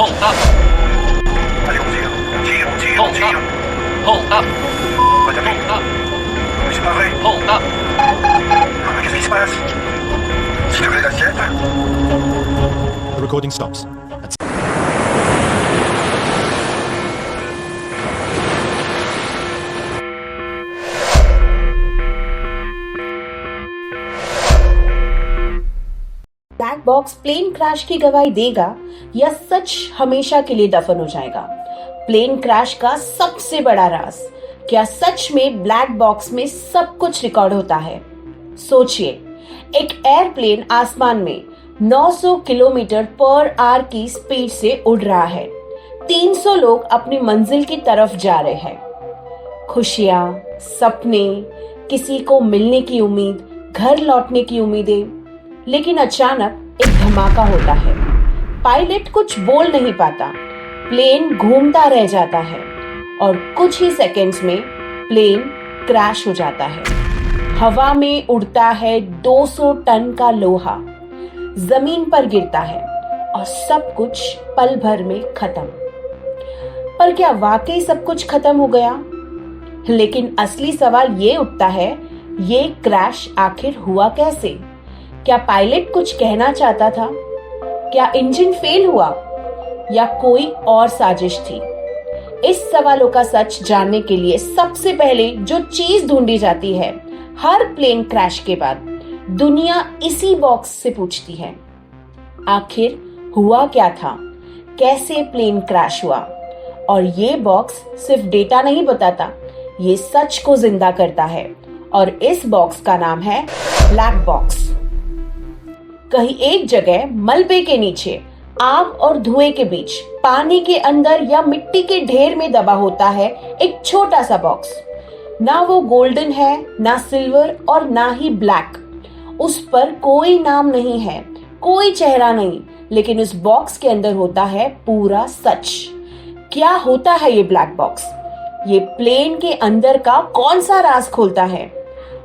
Pull up. Allez, on tire. On tire, on tire, on Pull tire. up. Pull up. Quoi, t'as vu? Pull up. Mais c'est pas vrai. Pull up. Ah, mais qu'est-ce qui se passe? C'est devenu l'assiette? The recording stops. Black box plane crash की गवाही देगा या सच हमेशा के लिए दफन हो जाएगा? प्लेन क्रैश का सबसे बड़ा राज, क्या सच में ब्लैक बॉक्स में सब कुछ रिकॉर्ड होता है? सोचिए, एक एयरप्लेन आसमान में 900 किलोमीटर पर आवर की स्पीड से उड़ रहा है। 300 लोग अपनी मंजिल की तरफ जा रहे हैं। खुशियां, सपने, किसी को मिलने की उम्मीद, घर लौटने की उम्मीदें। लेकिन अचानक एक धमाका होता है। पायलट कुछ बोल नहीं पाता, प्लेन घूमता रह जाता है और कुछ ही सेकंड्स में प्लेन क्रैश हो जाता है। हवा में उड़ता है 200 टन का लोहा, जमीन पर गिरता है और सब कुछ पल भर में खत्म। पर क्या वाकई सब कुछ खत्म हो गया? लेकिन असली सवाल ये उठता है, ये क्रैश आखिर हुआ कैसे? क्या पायलट कुछ कहना चाहता था? क्या इंजन फेल हुआ या कोई और साजिश थी? इस सवालों का सच जानने के लिए सबसे पहले जो चीज ढूंढी जाती है हर प्लेन क्रैश के बाद, दुनिया इसी बॉक्स से पूछती है, आखिर हुआ क्या था? कैसे प्लेन क्रैश हुआ? और ये बॉक्स सिर्फ डेटा नहीं बताता, ये सच को जिंदा करता है। और इस बॉक्स का नाम है ब्लैक बॉक्स। कहीं एक जगह मलबे के नीचे, आग और धुएं के बीच, पानी के अंदर या मिट्टी के ढेर में दबा होता है एक छोटा सा बॉक्स। ना वो गोल्डन है, ना सिल्वर और ना ही ब्लैक। उस पर कोई नाम नहीं है, कोई चेहरा नहीं, लेकिन उस बॉक्स के अंदर होता है पूरा सच। क्या होता है ये ब्लैक बॉक्स? ये प्लेन के अंदर का कौन सा राज खोलता है?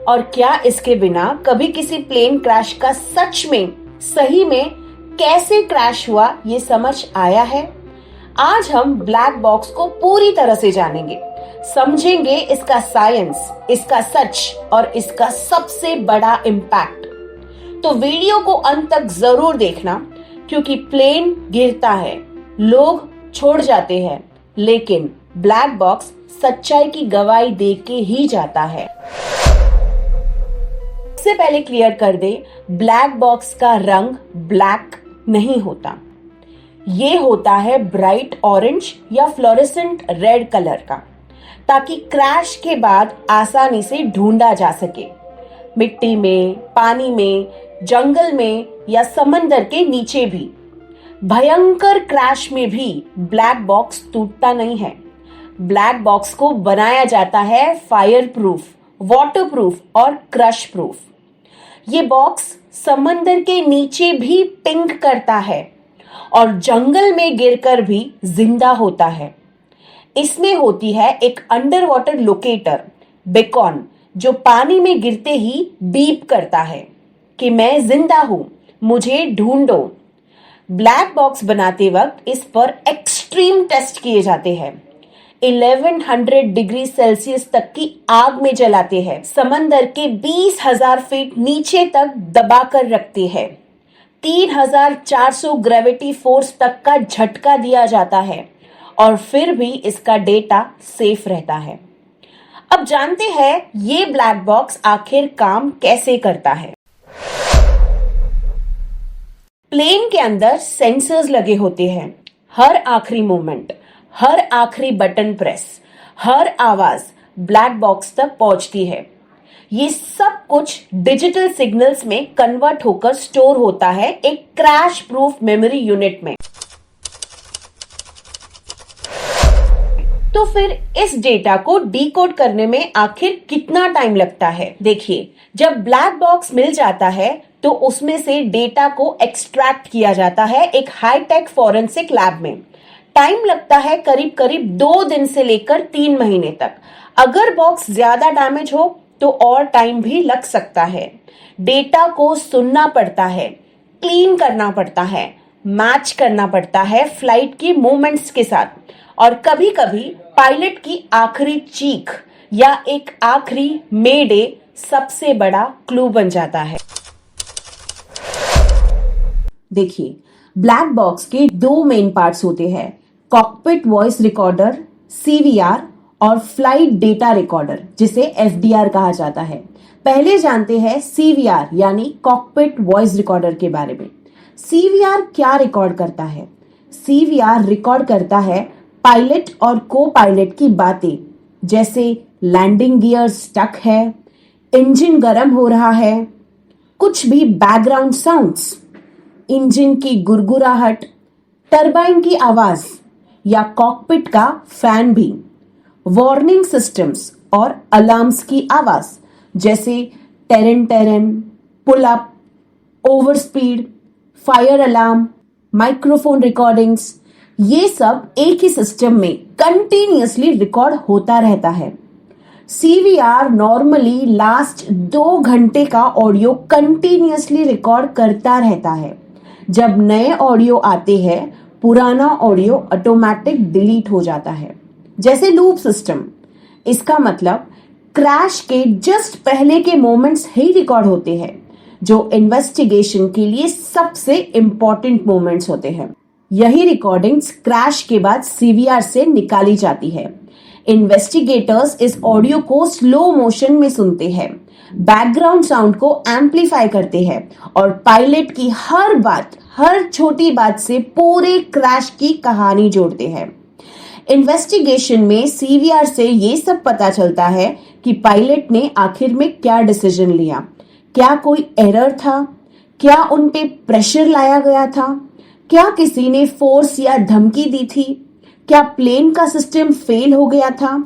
और क्या इसके बिना कभी किसी प्लेन क्रैश का सच में, सही में कैसे क्रैश हुआ ये समझ आया है? आज हम ब्लैक बॉक्स को पूरी तरह से जानेंगे, समझेंगे इसका साइंस, इसका सच और इसका सबसे बड़ा इम्पैक्ट। तो वीडियो को अंत तक जरूर देखना, क्योंकि प्लेन गिरता है, लोग छोड़ जाते हैं, लेकिन ब्लैक बॉक्स सच्चाई की गवाही दे के ही जाता है। सबसे पहले क्लियर कर दे, ब्लैक बॉक्स का रंग ब्लैक नहीं होता। ये होता है ब्राइट ऑरेंज या फ्लोरेसेंट रेड कलर का, ताकि क्रैश के बाद आसानी से ढूंढा जा सके। मिट्टी में, पानी में, जंगल में या समंदर के नीचे भी। भयंकर क्रैश में भी ब्लैक बॉक्स टूटता नहीं है। ब्लैक बॉक्स को बनाया जाता है फायर प्रूफ, वाटर प्रूफ और क्रश प्रूफ। ये बॉक्स समंदर के नीचे भी पिंक करता है और जंगल में गिरकर भी जिंदा होता है। इसमें होती है एक अंडर वाटर लोकेटर, बेकॉन, जो पानी में गिरते ही बीप करता है कि मैं जिंदा हूं, मुझे ढूंढो। ब्लैक बॉक्स बनाते वक्त इस पर एक्सट्रीम टेस्ट किए जाते हैं। 1100 डिग्री सेल्सियस तक की आग में जलाते हैं, समंदर के 20,000 फीट नीचे तक दबा कर रखते हैं, 3,400 ग्रेविटी फोर्स तक का झटका दिया जाता है और फिर भी इसका डेटा सेफ रहता है। अब जानते हैं ये ब्लैक बॉक्स आखिर काम कैसे करता है। प्लेन के अंदर सेंसर्स लगे होते हैं। हर आखिरी मूवमेंट, हर आखिरी बटन प्रेस, हर आवाज ब्लैक बॉक्स तक पहुंचती है। ये सब कुछ डिजिटल सिग्नल्स में कन्वर्ट होकर स्टोर होता है एक क्रैश प्रूफ मेमोरी यूनिट में। तो फिर इस डेटा को डिकोड करने में आखिर कितना टाइम लगता है? देखिए, जब ब्लैक बॉक्स मिल जाता है तो उसमें से डेटा को एक्सट्रैक्ट किया जाता है एक हाईटेक फॉरेंसिक लैब में। टाइम लगता है करीब करीब 2 दिन से लेकर 3 महीने तक। अगर बॉक्स ज्यादा डैमेज हो तो और टाइम भी लग सकता है। डेटा को सुनना पड़ता है, क्लीन करना पड़ता है, मैच करना पड़ता है फ्लाइट की मूवमेंट्स के साथ और कभी कभी पायलट की आखिरी चीख या एक आखिरी मेडे सबसे बड़ा क्लू बन जाता है। देखिए, ब्लैक बॉक्स के दो मेन पार्ट्स होते हैं, कॉकपिट वॉइस रिकॉर्डर CVR और फ्लाइट डेटा रिकॉर्डर जिसे FDR कहा जाता है। पहले जानते हैं CVR यानी कॉकपिट वॉइस रिकॉर्डर के बारे में। CVR क्या रिकॉर्ड करता है? CVR रिकॉर्ड करता है पायलट और को पायलट की बातें, जैसे लैंडिंग गियर स्टक है, इंजन गर्म हो रहा है, कुछ भी बैकग्राउंड साउंड्स, इंजन की गुरगुराहट, टरबाइन की आवाज या कॉकपिट का फैन भी, वार्निंग सिस्टम्स और अलार्म्स की आवाज जैसे terrain terrain, pull up, over speed, fire alarm, microphone recordings, ये सब एक ही सिस्टम में कंटिन्यूअसली रिकॉर्ड होता रहता है। CVR नॉर्मली लास्ट 2 घंटे का ऑडियो कंटिन्यूअसली रिकॉर्ड करता रहता है। जब नए ऑडियो आते हैं पुराना ऑडियो ऑटोमेटिक डिलीट हो जाता है, जैसे लूप सिस्टम। इसका मतलब क्रैश के जस्ट पहले के मोमेंट्स ही रिकॉर्ड होते हैं, जो इन्वेस्टिगेशन के लिए सबसे इंपॉर्टेंट मोमेंट्स होते हैं। यही रिकॉर्डिंग्स क्रैश के बाद CVR से निकाली जाती है। इन्वेस्टिगेटर्स इस ऑडियो को स्लो मोशन में सुनते हैं, बैकग्राउंड साउंड को एम्पलीफाई करते हैं और पायलट की हर बात, हर छोटी बात से पूरे क्रैश की कहानी जोड़ते हैं। इन्वेस्टिगेशन में CVR से ये सब पता चलता है कि पायलट ने आखिर में क्या डिसीजन लिया, क्या कोई एरर था, क्या उन पे प्रेशर लाया गया था, क्या किसी ने फोर्स या धमकी दी थी, क्या प्लेन का सिस्टम फेल हो गया था।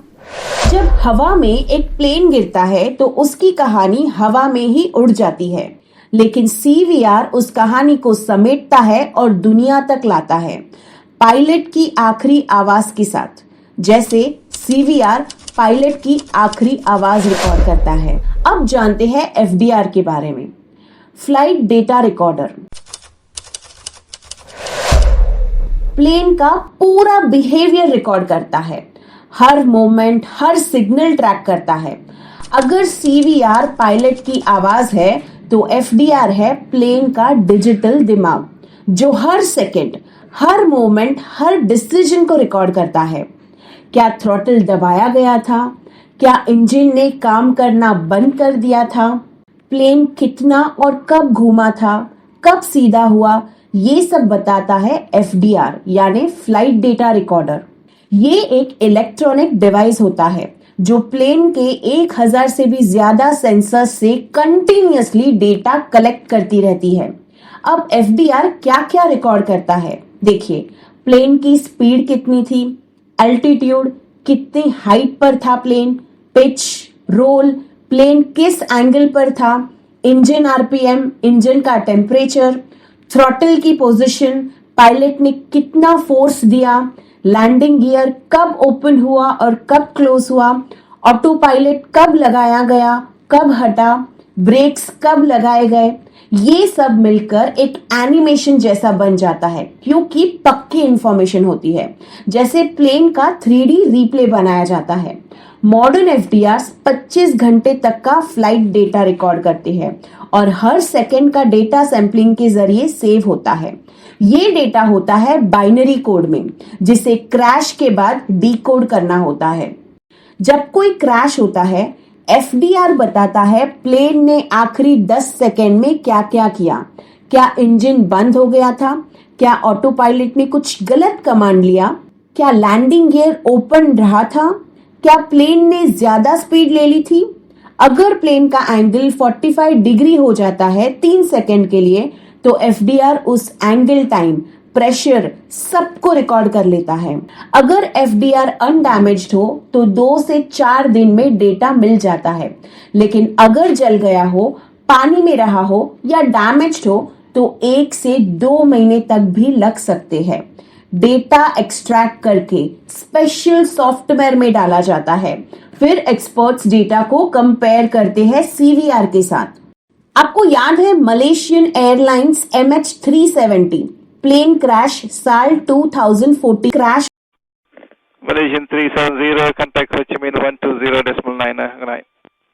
जब हवा में एक प्लेन गिरता है तो उसकी कहानी हवा में ही उड़ जाती है, लेकिन CVR उस कहानी को समेटता है और दुनिया तक लाता है पायलट की आखिरी आवाज के साथ। जैसे CVR पायलट की आखिरी आवाज रिकॉर्ड करता है। अब जानते हैं FDR के बारे में। फ्लाइट डेटा रिकॉर्डर प्लेन का पूरा बिहेवियर रिकॉर्ड करता है, हर मोमेंट, हर सिग्नल ट्रैक करता है। अगर CVR पायलट की आवाज है तो FDR है प्लेन का डिजिटल दिमाग, जो हर सेकंड, हर मोमेंट, हर डिसीजन को रिकॉर्ड करता है। क्या थ्रॉटल दबाया गया था? क्या इंजन ने काम करना बंद कर दिया था? प्लेन कितना और कब घूमा था, कब सीधा हुआ, ये सब बताता है FDR यानी फ्लाइट डेटा रिकॉर्डर। ये एक इलेक्ट्रॉनिक डिवाइस होता है जो प्लेन के 1000 से भी ज्यादा सेंसर से कंटिन्यूअसली डेटा कलेक्ट करती रहती है। अब FDR क्या क्या रिकॉर्ड करता है देखिए, प्लेन की स्पीड कितनी थी, एल्टीट्यूड, कितनी हाइट पर था प्लेन, पिच, रोल, प्लेन किस एंगल पर था, इंजन RPM, इंजन का टेम्परेचर, थ्रॉटल की पोजीशन, पायलट ने कितना फोर्स दिया, लैंडिंग गियर कब ओपन हुआ और कब क्लोज हुआ, ऑटो पायलट कब लगाया गया, कब हटा, ब्रेक्स कब लगाए गए। ये सब मिलकर एक एनिमेशन जैसा बन जाता है, क्योंकि पक्की इंफॉर्मेशन होती है, जैसे प्लेन का 3D रिप्ले बनाया जाता है। मॉडर्न FDR 25 घंटे तक का फ्लाइट डेटा रिकॉर्ड करते हैं और हर सेकंड का डेटा सैंपलिंग के जरिए सेव होता है। ये डेटा होता है बाइनरी कोड में, जिसे क्रैश के बाद डीकोड करना होता है। जब कोई क्रैश होता है, FDR बताता है प्लेन ने आखिरी 10 सेकंड में क्या क्या किया। क्या इंजन बंद हो गया था? क्या ऑटो पायलट ने कुछ गलत कमांड लिया? क्या लैंडिंग गियर ओपन रहा था? क्या प्लेन ने ज्यादा स्पीड ले ली थी? अगर प्लेन का एंगल 45 डिग्री हो जाता है 3 सेकंड के लिए, तो FDR उस एंगल, टाइम, प्रेशर सबको रिकॉर्ड कर लेता है। अगर FDR अनडैमेज्ड हो तो 2 से 4 दिन में डेटा मिल जाता है, लेकिन अगर जल गया हो, पानी में रहा हो या डैमेज्ड हो तो 1 से 2 महीने तक भी लग सकते हैं। डेटा एक्सट्रैक्ट करके स्पेशल सॉफ्टवेयर में डाला जाता है, फिर एक्सपर्ट्स डेटा को कंपेयर करते हैं CVR के साथ। आपको याद है Malaysian airlines MH370 plane crash साल 2014 crash Malaysian 370, contact Ho Chi Minh 120.9. Good night.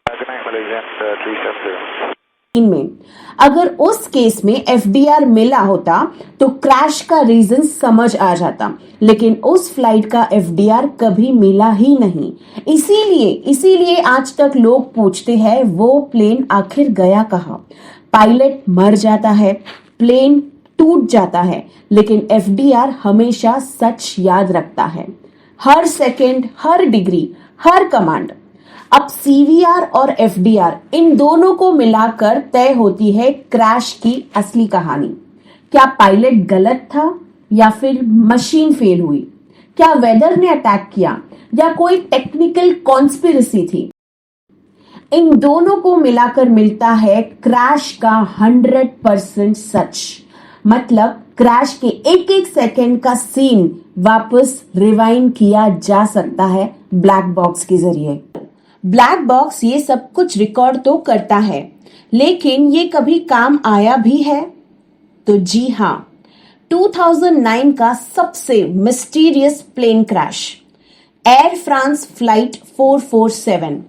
Good night, Malaysian 370. में अगर उस केस में एफडीआर मिला होता तो क्रैश का रीजन समझ आ जाता, लेकिन उस फ्लाइट का एफडीआर कभी मिला ही नहीं। इसीलिए आज तक लोग पूछते हैं वो प्लेन आखिर गया कहाँ। पायलट मर जाता है, प्लेन टूट जाता है, लेकिन एफडीआर हमेशा सच याद रखता है। हर सेकंड, हर डिग्री, हर कमांड। अब सीवीआर और एफडीआर इन दोनों को मिलाकर तय होती है क्रैश की असली कहानी। क्या पायलट गलत था या फिर मशीन फेल हुई? क्या वेदर ने अटैक किया या कोई टेक्निकल कॉन्स्पिरेसी थी? इन दोनों को मिलाकर मिलता है क्रैश का 100% सच। मतलब क्रैश के एक एक सेकंड का सीन वापस रिवाइंड किया जा सकता है ब्लैक बॉक्स के जरिए। ब्लैक बॉक्स ये सब कुछ रिकॉर्ड तो करता है, लेकिन ये कभी काम आया भी है? तो जी हाँ, 2009 का सबसे mysterious plane crash, Air France flight 447,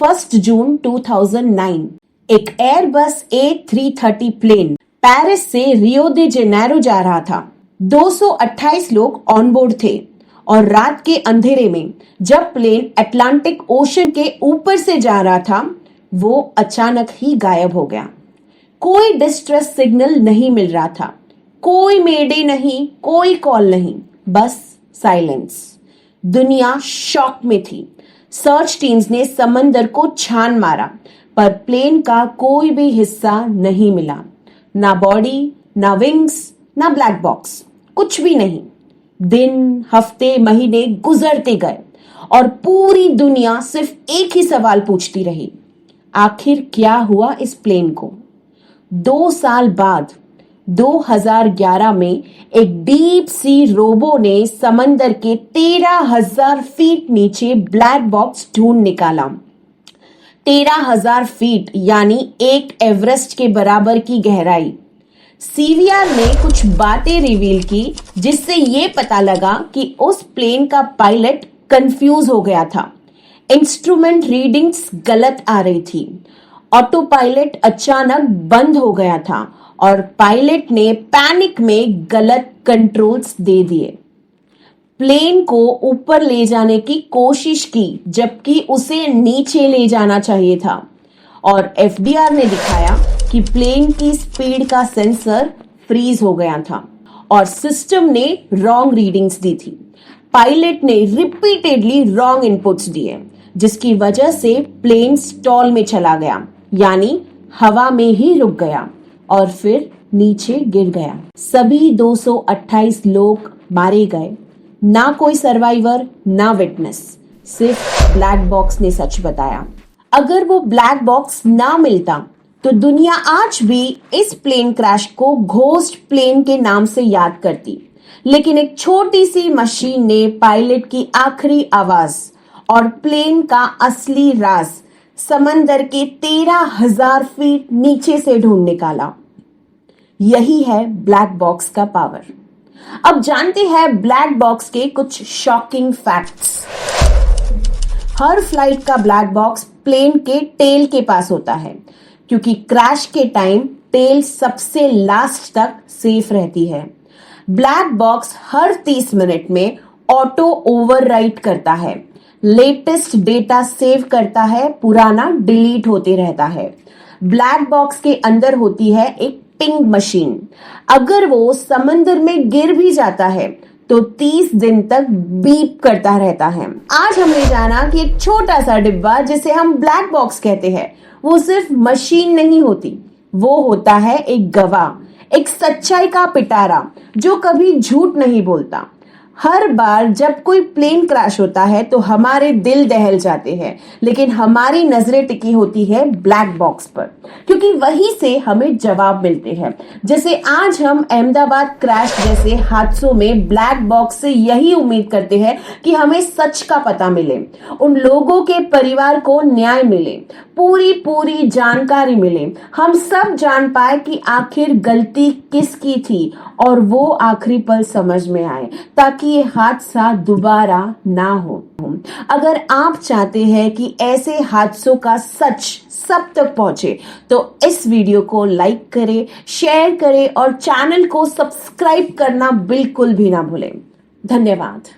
1 जून 2009। एक एयरबस A330 प्लेन पेरिस से रियो दे जेनेरो जा रहा था। 228 लोग ऑनबोर्ड थे और रात के अंधेरे में जब प्लेन अटलांटिक ओशन के ऊपर से जा रहा था, वो अचानक ही गायब हो गया। कोई डिस्ट्रेस सिग्नल नहीं मिल रहा था, कोई मेडे नहीं, कोई कॉल नहीं, बस साइलेंस। दुनिया शॉक में थी। सर्च टीम्स ने समंदर को छान मारा, पर प्लेन का कोई भी हिस्सा नहीं मिला। ना बॉडी, ना विंग्स, ना ब्लैक बॉक्स, कुछ भी नहीं। दिन, हफ्ते, महीने गुजरते गए और पूरी दुनिया सिर्फ एक ही सवाल पूछती रही, आखिर क्या हुआ इस प्लेन को? 2 साल बाद 2011 में एक डीप सी रोबो ने समंदर के 13,000 फीट नीचे ब्लैक बॉक्स ढूंढ निकाला। 13,000 फीट यानी एक एवरेस्ट के बराबर की गहराई। सीवीआर ने कुछ बातें रिवील की जिससे ये पता लगा कि उस प्लेन का पायलट कंफ्यूज हो गया था। इंस्ट्रूमेंट रीडिंग्स गलत आ रही थी, ऑटो पायलट अचानक बंद हो गया था और पायलट ने पैनिक में गलत कंट्रोल्स दे दिए। प्लेन को ऊपर ले जाने की कोशिश की जबकि उसे नीचे ले जाना चाहिए था, और एफडीआर ने दिखाया कि प्लेन की स्पीड का सेंसर फ्रीज हो गया था और सिस्टम ने रॉन्ग रीडिंग्स दी थी। पायलट ने रिपीटेडली रॉन्ग इनपुट्स दिए, जिसकी वजह से प्लेन स्टॉल में चला गया, यानी हवा में ही रुक गया और फिर नीचे गिर गया। सभी 228 लोग मारे गए। ना कोई सर्वाइवर, ना विटनेस, सिर्फ ब्लैक बॉक्स ने सच बताया। अगर वो ब्लैक बॉक्स ना मिलता तो दुनिया आज भी इस प्लेन क्रैश को घोस्ट प्लेन के नाम से याद करती, लेकिन एक छोटी सी मशीन ने पायलट की आखिरी आवाज और प्लेन का असली राज समंदर के 13,000 फीट नीचे से ढूंढ निकाला। यही है ब्लैक बॉक्स का पावर। अब जानते हैं ब्लैक बॉक्स के कुछ शॉकिंग फैक्ट्स। हर फ्लाइट का ब्लैक बॉक्स प्लेन के टेल के पास होता है, क्योंकि क्रैश के टाइम टेल सबसे लास्ट तक सेफ रहती है। ब्लैक बॉक्स हर 30 मिनट में ऑटो ओवरराइट करता है, लेटेस्ट डेटा सेव करता है, पुराना डिलीट होते रहता है। ब्लैक बॉक्स के अंदर होती है एक पिंग मशीन। अगर वो समंदर में गिर भी जाता है तो 30 दिन तक बीप करता रहता है। आज हमने जाना कि एक छोटा सा डिब्बा जिसे हम ब्लैक बॉक्स कहते हैं, वो सिर्फ मशीन नहीं होती, वो होता है एक गवाह, एक सच्चाई का पिटारा जो कभी झूठ नहीं बोलता। हर बार जब कोई प्लेन क्रैश होता है तो हमारे दिल दहल जाते हैं, लेकिन हमारी नजरें टिकी होती है ब्लैक बॉक्स पर, क्योंकि वहीं से हमें जवाब मिलते हैं। जैसे आज हम अहमदाबाद क्रैश जैसे हादसों में ब्लैक बॉक्स से यही उम्मीद करते हैं कि हमें सच का पता मिले, उन लोगों के परिवार को न्याय मिले, पूरी जानकारी मिले, हम सब जान पाए कि आखिर गलती किसकी थी और वो आखिरी पल समझ में आए, ताकि ये हादसा दोबारा ना हो। अगर आप चाहते हैं कि ऐसे हादसों का सच सब तक पहुंचे, तो इस वीडियो को लाइक करें, शेयर करें और चैनल को सब्सक्राइब करना बिल्कुल भी ना भूलें। धन्यवाद।